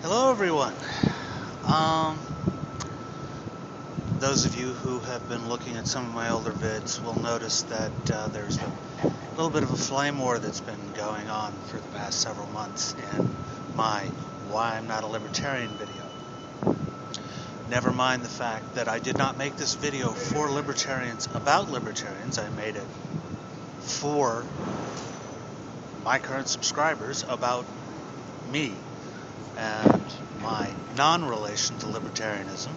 Hello everyone. Those of you who have been looking at some of my older vids will notice that there's a little bit of a flame war that's been going on for the past several months in my Why I'm Not a Libertarian video. Never mind the fact that I did not make this video for libertarians about libertarians. I made it for my current subscribers about me and my non-relation to libertarianism.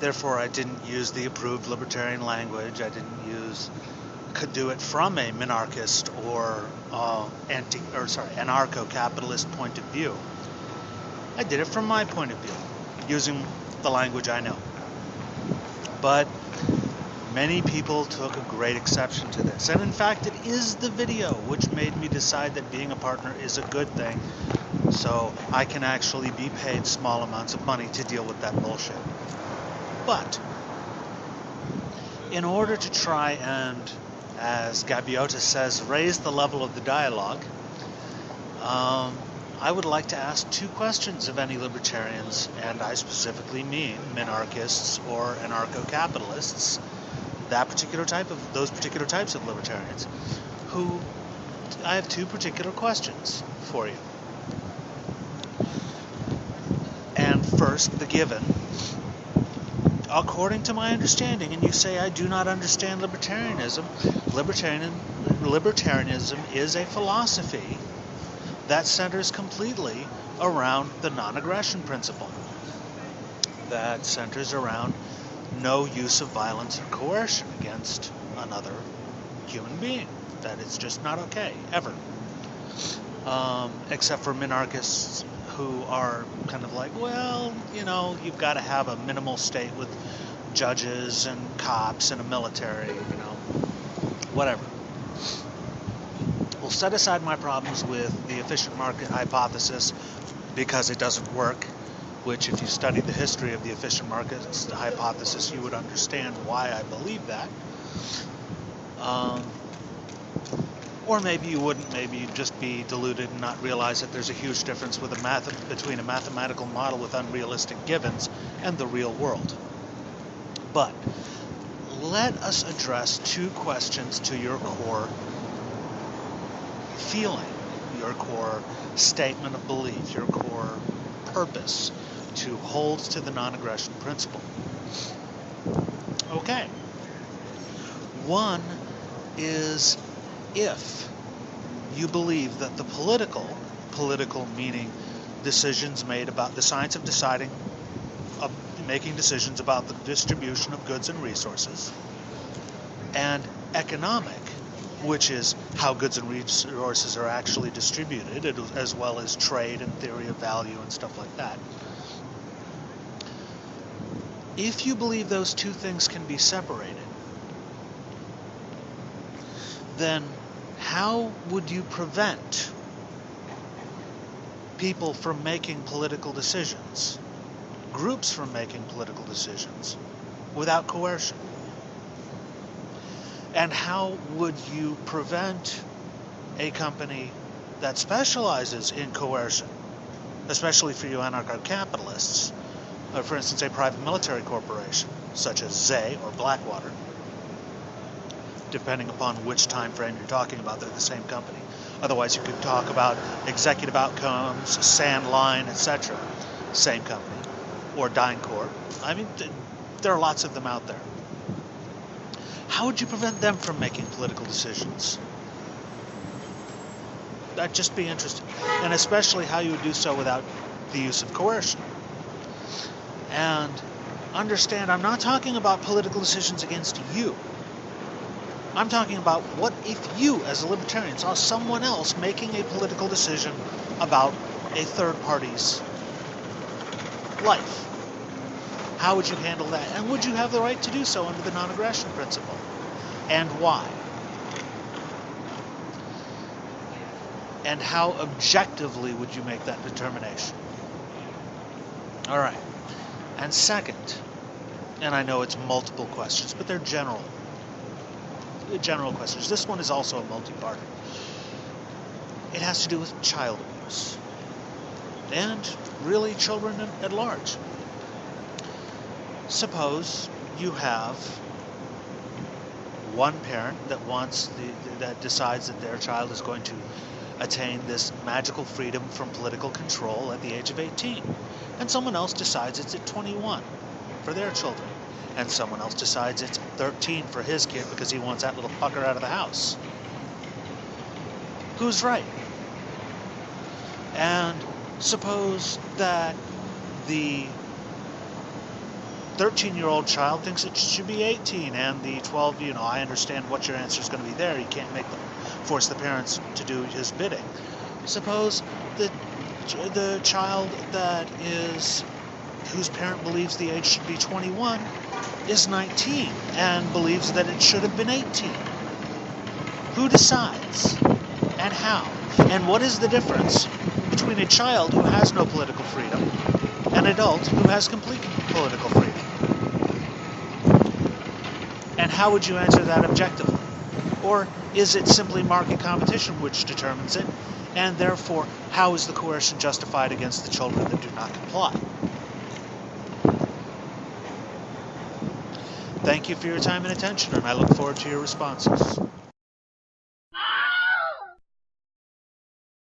Therefore, I didn't use the approved libertarian language. I could do it from a minarchist or anarcho-capitalist point of view. I did it from my point of view, using the language I know. But many people took a great exception to this. And in fact, it is the video which made me decide that being a partner is a good thing, so I can actually be paid small amounts of money to deal with that bullshit. But in order to try and, as Gaviota says, raise the level of the dialogue, I would like to ask two questions of any libertarians, and I specifically mean minarchists or anarcho-capitalists, those particular types of libertarians, who I have two particular questions for you. And first, the given. According to my understanding, and you say I do not understand libertarianism, libertarianism is a philosophy that centers completely around the non-aggression principle, that centers around no use of violence or coercion against another human being. That it's just not okay, ever. Except for minarchists who are kind of like, well, you've got to have a minimal state with judges and cops and a military, whatever. We'll set aside my problems with the efficient market hypothesis because it doesn't work, which if you studied the history of the efficient market hypothesis, you would understand why I believe that. Or maybe you wouldn't. Maybe you'd just be deluded and not realize that there's a huge difference between a mathematical model with unrealistic givens and the real world. But let us address two questions to your core feeling, your core statement of belief, your core purpose to hold to the non-aggression principle. Okay. One is, if you believe that the political meaning decisions made about the science of making decisions about the distribution of goods and resources, and economic, which is how goods and resources are actually distributed, as well as trade and theory of value and stuff like that. If you believe those two things can be separated, then how would you prevent people from making political decisions, groups from making political decisions, without coercion? And how would you prevent a company that specializes in coercion, especially for you anarcho-capitalists, or for instance a private military corporation, such as Zay or Blackwater, depending upon which time frame you're talking about, they're the same company. Otherwise, you could talk about Executive Outcomes, Sandline, etc. Same company. Or DynCorp. I mean, there are lots of them out there. How would you prevent them from making political decisions? I'd just be interested. And especially how you would do so without the use of coercion. And understand, I'm not talking about political decisions against you. I'm talking about what if you, as a libertarian, saw someone else making a political decision about a third party's life. How would you handle that? And would you have the right to do so under the non-aggression principle? And why? And how objectively would you make that determination? All right. And second, and I know it's multiple questions, but they're general questions. This one is also a multi-parter. It has to do with child abuse. and really children at large. Suppose you have one parent that decides that their child is going to attain this magical freedom from political control at the age of 18, and someone else decides it's at 21 for their children, and someone else decides it's 13 for his kid because he wants that little fucker out of the house. Who's right? And suppose that the 13-year-old child thinks it should be 18, and the 12, I understand what your answer is going to be there. You can't force the parents to do his bidding. Suppose that the child whose parent believes the age should be 21 is 19 and believes that it should have been 18. Who decides? And how? And what is the difference between a child who has no political freedom and an adult who has complete political freedom? And how would you answer that objectively? Or is it simply market competition which determines it? And therefore, how is the coercion justified against the children that do not comply? Thank you for your time and attention, and I look forward to your responses.